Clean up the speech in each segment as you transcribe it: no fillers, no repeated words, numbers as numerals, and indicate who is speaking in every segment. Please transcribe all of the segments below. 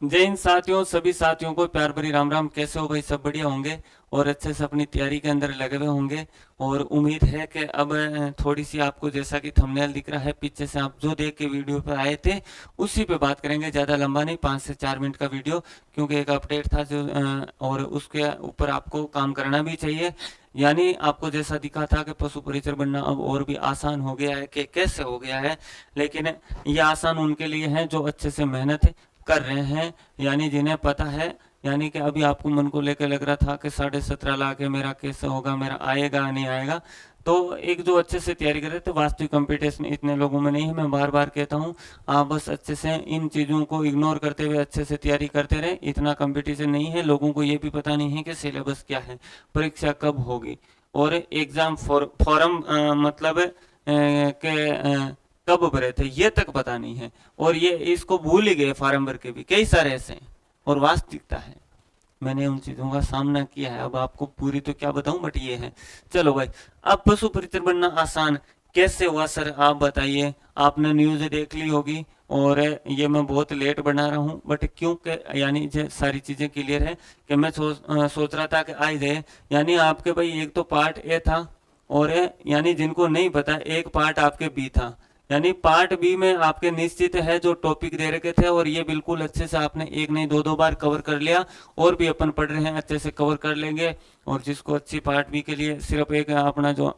Speaker 1: जय हिंद साथियों, सभी साथियों को प्यार भरी राम राम। कैसे हो भाई? सब बढ़िया होंगे और अच्छे से अपनी तैयारी के अंदर लगे हुए होंगे। और उम्मीद है कि अब थोड़ी सी आपको, जैसा कि थंबनेल दिख रहा है पीछे से, आप जो देख के वीडियो पर आए थे उसी पे बात करेंगे। ज़्यादा लंबा नहीं, 5 से 4 मिनट का वीडियो, क्योंकि एक अपडेट था जो और उसके ऊपर आपको काम करना भी चाहिए। यानी आपको जैसा दिखा था कि पशु परिचर बनना अब और भी आसान हो गया है, कि कैसे हो गया है, लेकिन ये आसान उनके लिए है जो अच्छे से मेहनत कर रहे हैं, यानी जिन्हें पता है। यानी कि अभी आपको मन को लेकर लग रहा था कि 17.5 लाख है, मेरा कैसे होगा, मेरा आएगा नहीं आएगा। तो एक जो अच्छे से तैयारी कर रहे थे, वास्तविक कंपटीशन इतने लोगों में नहीं है। मैं बार बार कहता हूँ, आप बस अच्छे से इन चीज़ों को इग्नोर करते हुए अच्छे से तैयारी करते रहे। इतना कंपटीशन नहीं है। लोगों को ये भी पता नहीं है कि सिलेबस क्या है, परीक्षा कब होगी, और एग्ज़ाम फॉरम मतलब के कब भरे थे ये तक पता नहीं है। और ये इसको भूल ही गए फार्म भर के भी, कई सारे ऐसे हैं। और वास्तविकता है, मैंने उन चीज़ों का सामना किया है। अब आपको पूरी तो क्या बताऊं, बट ये है। चलो भाई, अब पशु परिचर बनना आसान कैसे हुआ सर, आप बताइए। आपने न्यूज़ देख ली होगी, और ये मैं बहुत लेट बना रहा हूँ, बट क्योंकि यानी ये सारी चीज़ें क्लियर है कि मैं सोच रहा था कि आ जाए। यानी आपके भाई एक तो पार्ट ए था, और यानी जिनको नहीं पता, एक पार्ट आपके बी था। यानी पार्ट बी में आपके निश्चित है जो टॉपिक दे रखे थे, और ये बिल्कुल अच्छे से आपने एक नहीं दो दो बार कवर कर लिया। और भी अपन पढ़ रहे हैं, अच्छे से कवर कर लेंगे। और जिसको अच्छी पार्ट बी के लिए सिर्फ एक अपना जो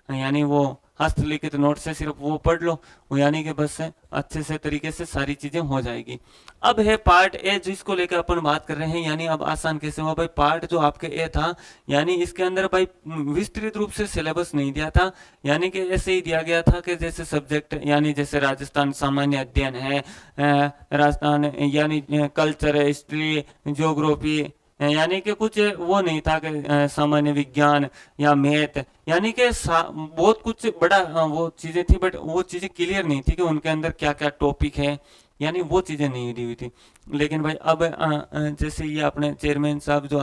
Speaker 1: यानी वो हस्तलिखित नोट से सिर्फ वो पढ़ लो, वो यानी कि बस से अच्छे से तरीके से सारी चीजें हो जाएगी। अब है पार्ट ए, जिसको लेकर अपन बात कर रहे हैं। यानी अब आसान कैसे हुआ भाई? पार्ट जो आपके ए था, यानी इसके अंदर भाई विस्तृत रूप से सिलेबस नहीं दिया था। यानी कि ऐसे ही दिया गया था कि जैसे सब्जेक्ट, यानी जैसे राजस्थान सामान्य अध्ययन है, राजस्थान यानी कल्चर, हिस्ट्री, ज्योग्राफी, यानी कि कुछ वो नहीं था कि सामान्य विज्ञान या मैथ। यानी कि बहुत कुछ बड़ा वो चीजें थी, बट वो चीजें क्लियर नहीं थी कि उनके अंदर क्या क्या टॉपिक है। यानी वो चीजें नहीं दी हुई थी। लेकिन भाई अब जैसे ये अपने चेयरमैन साहब जो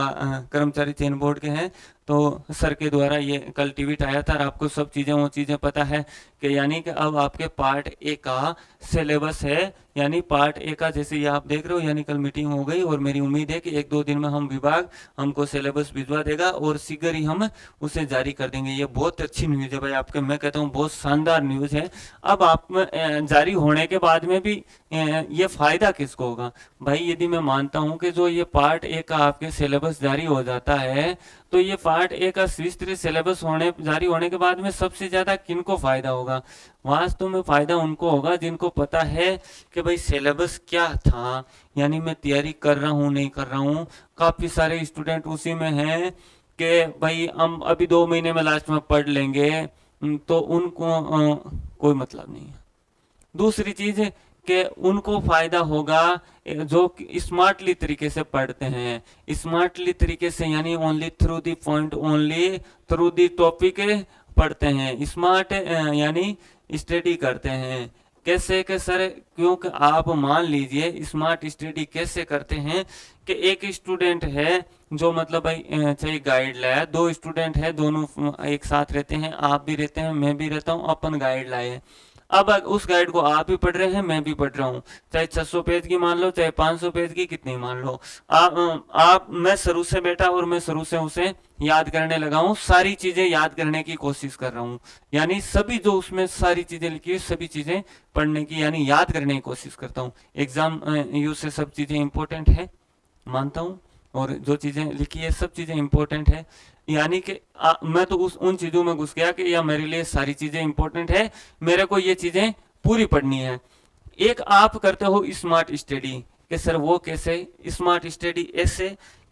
Speaker 1: कर्मचारी चयन बोर्ड के हैं, तो सर के द्वारा ये कल टीवीट आया था, और आपको सब चीज़ें वो चीज़ें पता है कि यानी कि अब आपके पार्ट ए का सिलेबस है। यानी पार्ट ए का जैसे ये आप देख रहे हो, यानी कल मीटिंग हो गई, और मेरी उम्मीद है कि 1-2 दिन में हम विभाग हमको सिलेबस भिजवा देगा, और शीघ्र ही हम उसे जारी कर देंगे। ये बहुत अच्छी न्यूज़ है भाई आपके, मैं कहता हूँ बहुत शानदार न्यूज़ है। अब आप जारी होने के बाद में भी ये फायदा किसको होगा भाई? यदि मैं मानता हूं कि जो ये पार्ट ए का आपके सिलेबस जारी हो जाता है, तो ये पार्ट ए का विस्तृत सिलेबस जारी होने के बाद में सबसे ज्यादा किनको फायदा होगा? वास्तव में फायदा उनको होगा जिनको पता है कि भाई सिलेबस क्या था। यानी मैं तैयारी कर रहा हूँ नहीं कर रहा हूँ, काफी सारे स्टूडेंट उसी में हैं कि भाई हम अभी 2 महीने में लास्ट में पढ़ लेंगे, तो उनको कोई मतलब नहीं है। दूसरी चीज कि उनको फायदा होगा जो स्मार्टली तरीके से पढ़ते हैं। स्मार्टली तरीके से यानी only through the point, only through the topic पढ़ते हैं। स्मार्ट यानी स्टडी करते हैं। कैसे कि सर, क्योंकि आप मान लीजिए स्मार्ट स्टडी कैसे करते हैं कि एक स्टूडेंट है जो मतलब भाई चाहे गाइड लाया, 2 स्टूडेंट है, दोनों एक साथ रहते हैं, आप भी रहते हैं, मैं भी रहता हूँ, अपन गाइड लाए। अब उस गाइड को आप भी पढ़ रहे हैं, मैं भी पढ़ रहा हूँ, चाहे 600 पेज की मान लो, चाहे 500 पेज की, कितनी मान लो। मैं शुरू से बैठा और मैं शुरू से उसे याद करने लगा हूँ, सारी चीजें याद करने की कोशिश कर रहा हूँ। यानी सभी जो उसमें सारी चीजें लिखी है, सभी चीजें पढ़ने की यानी याद करने की कोशिश करता हूँ। एग्जाम यूज से सब चीजें इंपॉर्टेंट है, मानता हूँ, और जो चीजें लिखी है सब चीजें इंपॉर्टेंट है। यानी कि मैं तो उन चीजों में घुस गया कि या मेरे लिए सारी चीजें इंपॉर्टेंट है, मेरे को ये चीजें पूरी पढ़नी है। एक आप करते हो स्मार्ट स्टडी, कि सर वो कैसे? स्मार्ट स्टडी ऐसे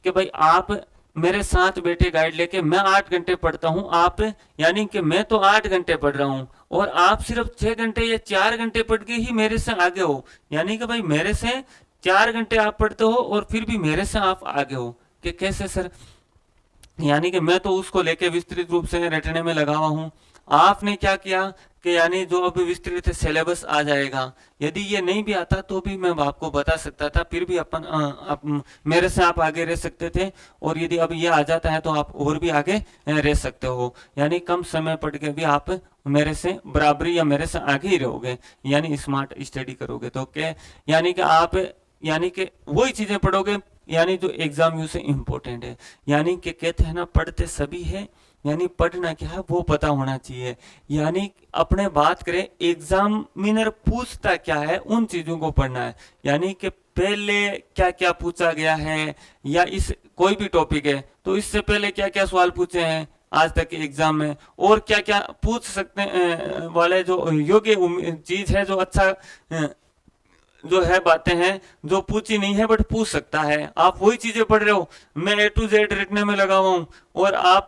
Speaker 1: कि भाई आप मेरे साथ बैठे गाइड लेके, मैं 8 घंटे पढ़ता हूँ, आप यानी कि मैं तो 8 घंटे पढ़ रहा हूँ, और आप सिर्फ 6 घंटे या 4 घंटे पढ़ के ही मेरे से आगे हो। यानी कि भाई मेरे से 4 घंटे आप पढ़ते हो और फिर भी मेरे से आप आगे हो, कि कैसे सर? यानी कि मैं तो उसको लेके विस्तृत रूप से रटने में लगा हुआ हूँ। आपने क्या किया कि यानी जो अभी विस्तृत सिलेबस आ जाएगा, यदि ये नहीं भी आता तो भी मैं आपको बता सकता था, फिर भी मेरे से आप आगे रह सकते थे। और यदि अब ये आ जाता है तो आप और भी आगे रह सकते हो। यानी कम समय पढ़ के भी आप मेरे से बराबरी या मेरे से आगे ही रहोगे, यानी स्मार्ट स्टडी करोगे तो। क्या यानी कि आप यानी कि वही चीजें पढ़ोगे यानी जो एग्जाम यू से इम्पोर्टेंट है। यानी कि कहते हैं ना, पढ़ते सभी है, यानी पढ़ना क्या है वो पता होना चाहिए। यानी अपने बात करें एग्जामिनर पूछता क्या है उन चीजों को पढ़ना है। यानी कि पहले क्या क्या पूछा गया है, या इस कोई भी टॉपिक है तो इससे पहले क्या क्या सवाल पूछे हैं आज तक के एग्जाम में, और क्या क्या पूछ सकते वाले जो योग्य चीज है, जो अच्छा जो है बातें हैं जो पूछी नहीं है बट पूछ सकता है, आप वही चीजें पढ़ रहे हो। मैं A to Z रटने में लगा हुआ हूं और आप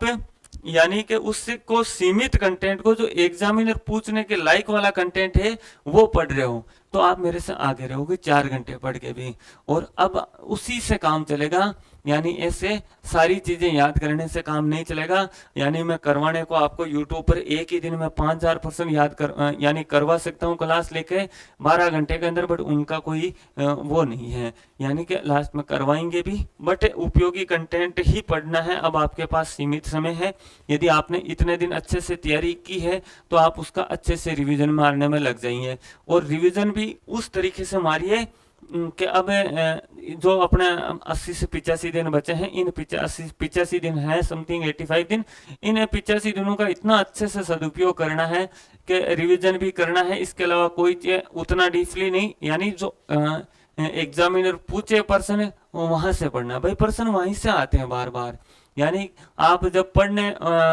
Speaker 1: यानी कि उससे को सीमित कंटेंट को, जो एग्जामिनर पूछने के लायक वाला कंटेंट है वो पढ़ रहे हो, तो आप मेरे से आगे रहोगे 4 घंटे पढ़ के भी, और अब उसी से काम चलेगा। यानी ऐसे सारी चीजें याद करने से काम नहीं चलेगा। यानी मैं करवाने को आपको यूट्यूब पर एक ही दिन में 5000% याद यानी करवा सकता हूँ क्लास लेके 12 घंटे के अंदर, बट उनका कोई वो नहीं है। यानी कि लास्ट में करवाएंगे भी, बट उपयोगी कंटेंट ही पढ़ना है। अब आपके पास सीमित समय है, यदि आपने इतने दिन अच्छे से तैयारी की है तो आप उसका अच्छे से रिवीजन मारने में लग जाइए, और रिवीजन भी उस तरीके से मारिए कि अब जो अपने 80 से 85 दिन बचे हैं, इन 85 दिन है समथिंग 85 दिन, इन 85 दिनों का इतना अच्छे से सदुपयोग करना है कि रिवीजन भी करना है। इसके अलावा कोई उतना डीपली नहीं, यानी जो एग्जामिनर पूछे प्रश्न वहां से पढ़ना, भाई प्रश्न वहीं से आते हैं बार बार। यानी आप जब पढ़ने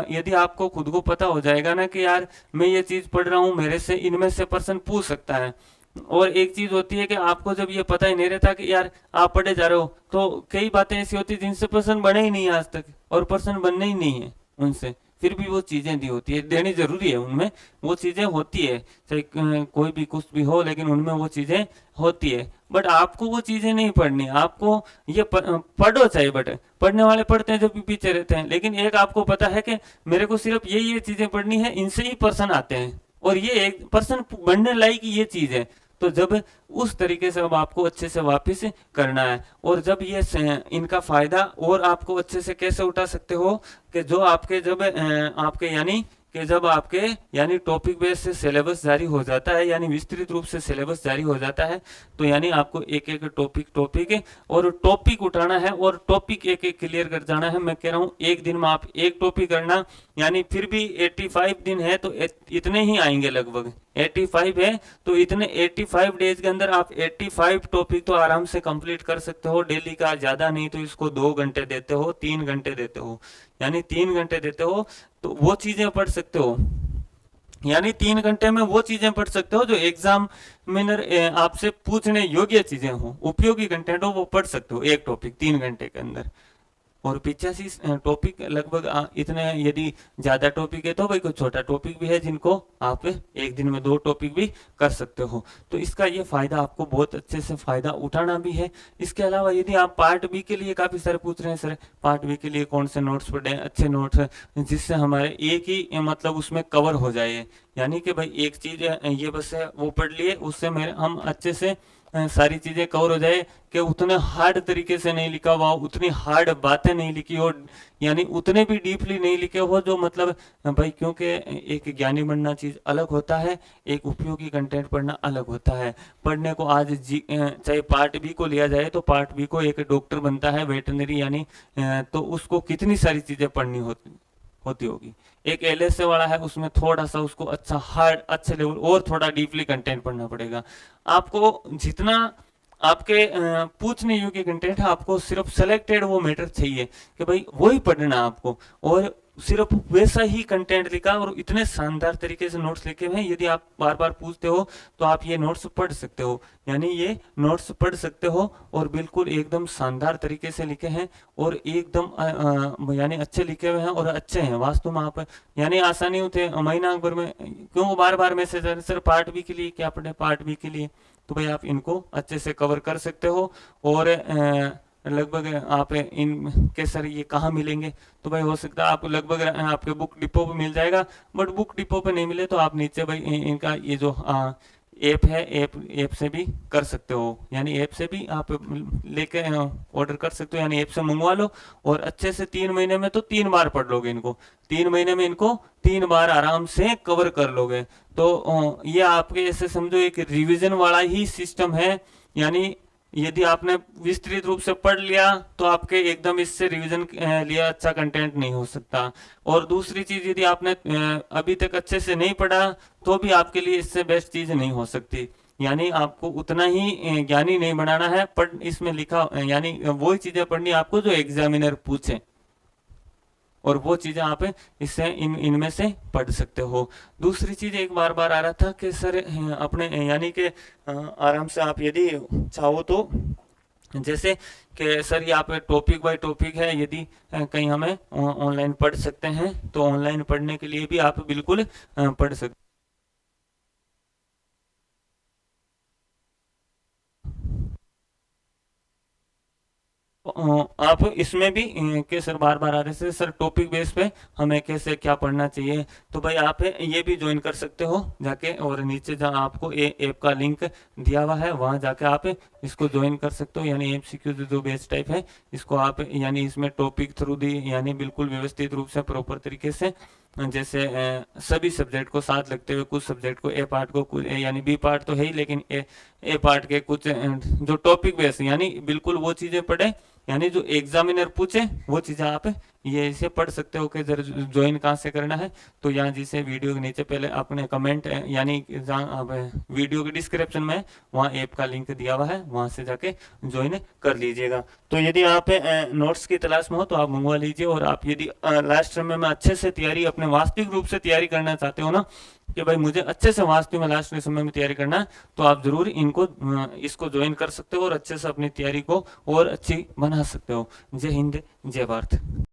Speaker 1: यदि आपको खुद को पता हो जाएगा ना कि यार मैं ये चीज पढ़ रहा हूँ, मेरे से इनमें से प्रश्न पूछ सकता है। और एक चीज होती है कि आपको जब ये पता ही नहीं रहता कि यार आप पढ़े जा रहे हो, तो कई बातें ऐसी होती है जिनसे प्रश्न बने ही नहीं आज तक, और प्रश्न बनने ही नहीं है उनसे, फिर भी वो चीजें दी होती है, देनी जरूरी है, उनमें वो चीजें होती है, चाहे कोई भी कुछ भी हो, लेकिन उनमें वो चीजें होती है। बट आपको वो चीजें नहीं पढ़नी, आपको ये पढ़ो चाहिए, बट पढ़ने वाले पढ़ते हैं जो भी पीछे रहते हैं, लेकिन एक आपको पता है कि मेरे को सिर्फ ये चीजें पढ़नी है, इनसे ही प्रश्न आते हैं, और ये एक पर्सन बनने लायक ये चीज है। तो जब उस तरीके से अब आपको अच्छे से वापस करना है, और जब ये इनका फायदा और आपको अच्छे से कैसे उठा सकते हो कि जो आपके जब आपके यानी कि जब आपके यानी टॉपिक बेस से सिलेबस जारी हो जाता है, यानी विस्तृत रूप से सिलेबस जारी हो जाता है, तो यानी आपको एक एक टॉपिक और टॉपिक उठाना है, और टॉपिक एक एक क्लियर कर जाना है। मैं कह रहा हूँ एक दिन में आप एक टॉपिक करना, यानी फिर भी 85 दिन है तो इतने ही आएंगे लगभग, 85 है तो इतने 85 डेज के अंदर आप 85 टॉपिक तो आराम से कंप्लीट कर सकते हो डेली का। ज्यादा नहीं तो इसको 2 घंटे देते हो, 3 घंटे देते हो, यानी 3 घंटे देते हो तो वो चीजें पढ़ सकते हो। यानी 3 घंटे में वो चीजें पढ़ सकते हो जो एग्जामिनर आपसे पूछने योग्य चीजें हो, उपयोगी कंटेंट हो, वो पढ़ सकते हो एक टॉपिक 3 घंटे के अंदर। और 85 टॉपिक लगभग इतने, यदि ज्यादा टॉपिक है तो भाई कोई छोटा टॉपिक भी है जिनको आप एक दिन में 2 टॉपिक भी कर सकते हो। तो इसका ये फायदा आपको बहुत अच्छे से फायदा उठाना भी है। इसके अलावा यदि आप पार्ट बी के लिए काफी सारे पूछ रहे हैं सर पार्ट बी के लिए कौन से नोट्स पढ़े, अच्छे नोट्स जिससे हमारे एक ही मतलब उसमें कवर हो जाए, यानी कि भाई एक चीज ये बस है वो पढ़ लिए, उससे मेरे हम अच्छे से सारी चीजें कवर हो जाए, कि उतने हार्ड तरीके से नहीं लिखा हुआ, उतनी हार्ड बातें नहीं लिखी हो, यानी उतने भी डीपली नहीं लिखे हो जो मतलब भाई, क्योंकि एक ज्ञानी बनना चीज अलग होता है, एक उपयोगी कंटेंट पढ़ना अलग होता है। पढ़ने को आज चाहे पार्ट बी को लिया जाए तो पार्ट बी को एक डॉक्टर बनता है वेटनरी, यानी तो उसको कितनी सारी चीजें पढ़नी होती होगी। एक एलएसए वाला है उसमें थोड़ा सा उसको अच्छा हार्ड अच्छे लेवल और थोड़ा डीपली कंटेंट पढ़ना पड़ेगा। आपको जितना आपके पूछने योग्य कंटेंट है, आपको सिर्फ सिलेक्टेड वो मैटर चाहिए कि भाई वही पढ़ना आपको, और सिर्फ वैसा ही कंटेंट लिखा और इतने शानदार तरीके से नोट्स लिखे हुए हैं, यदि आप बार बार पूछते हो तो आप ये नोट्स पढ़ सकते हो, यानी ये नोट्स पढ़ सकते हो, और बिल्कुल एकदम शानदार तरीके से लिखे हैं, और एकदम यानी अच्छे लिखे हुए हैं, और अच्छे हैं वास्तव में। आप यानी आसानी होते महीना भर में क्यों बार बार मैसेज आ रहे सर पार्ट बी के लिए क्या पढ़े, पार्ट बी के लिए, तो भाई आप इनको अच्छे से कवर कर सकते हो। और लगभग आप इन के सर ये कहाँ मिलेंगे, तो भाई हो सकता है आप लगभग आपके बुक डिपो पे मिल जाएगा, बट बुक डिपो पे नहीं मिले तो आप नीचे भाई इनका ये जो ऐप है, ऐप से भी कर सकते हो, यानी ऐप से भी आप लेके ऑर्डर कर सकते हो, यानी ऐप से मंगवा लो, और अच्छे से 3 महीने में तो 3 बार पढ़ लोगे इनको, 3 महीने में इनको 3 बार आराम से कवर कर लोगे। तो ये आपके ऐसे समझो एक रिवीजन वाला ही सिस्टम है, यानी यदि आपने विस्तृत रूप से पढ़ लिया तो आपके एकदम इससे रिवीजन लिया अच्छा कंटेंट नहीं हो सकता। और दूसरी चीज, यदि आपने अभी तक अच्छे से नहीं पढ़ा तो भी आपके लिए इससे बेस्ट चीज नहीं हो सकती। यानी आपको उतना ही ज्ञानी नहीं बनाना है, पढ़ इसमें लिखा यानी वही चीजें पढ़नी है आपको जो एग्जामिनर पूछे, और वो चीजें आप इससे इनमें से पढ़ सकते हो। दूसरी चीज एक बार बार आ रहा था कि सर अपने यानी कि आराम से आप यदि चाहो तो, जैसे कि सर यहाँ पे टॉपिक बाय टॉपिक है, यदि कहीं हमें ऑनलाइन पढ़ सकते हैं तो ऑनलाइन पढ़ने के लिए भी आप बिल्कुल पढ़ सकते। आप इसमें भी के सर बार बार आ रहे थे सर टॉपिक बेस पे हमें कैसे क्या पढ़ना चाहिए, तो भाई आप ये भी ज्वाइन कर सकते हो जाके, और नीचे जहाँ आपको ऐप का लिंक दिया हुआ है वहाँ जाके आप इसको ज्वाइन कर सकते हो। यानी एमसीक्यू जो बेस टाइप है इसको आप यानी इसमें टॉपिक थ्रू दी यानी बिल्कुल व्यवस्थित रूप से प्रॉपर तरीके से, जैसे सभी सब्जेक्ट को साथ लगते हुए, कुछ सब्जेक्ट को ए पार्ट को कुछ यानी बी पार्ट तो है ही, लेकिन ए पार्ट के कुछ जो टॉपिक बेस यानी बिल्कुल वो चीजें पढ़े, यानी जो एग्जामिनर पूछे वो चीजें आप ये इसे पढ़ सकते हो। कि जरा ज्वाइन कहाँ से करना है, तो यहाँ जिसे वीडियो के नीचे पहले आपने कमेंट यानी जहाँ आप वीडियो के डिस्क्रिप्शन में वहाँ ऐप का लिंक दिया हुआ है, वहाँ से जाके ज्वाइन कर लीजिएगा। तो यदि आप नोट्स की तलाश में हो तो आप मंगवा लीजिए। और आप यदि लास्ट समय में अच्छे से तैयारी अपने वास्तविक रूप से तैयारी करना चाहते हो ना, कि भाई मुझे अच्छे से वास्तविक में लास्ट समय में तैयारी करना है, तो आप जरूर इसको ज्वाइन कर सकते हो और अच्छे से अपनी तैयारी को और अच्छी बना सकते हो। जय हिंद, जय भारत।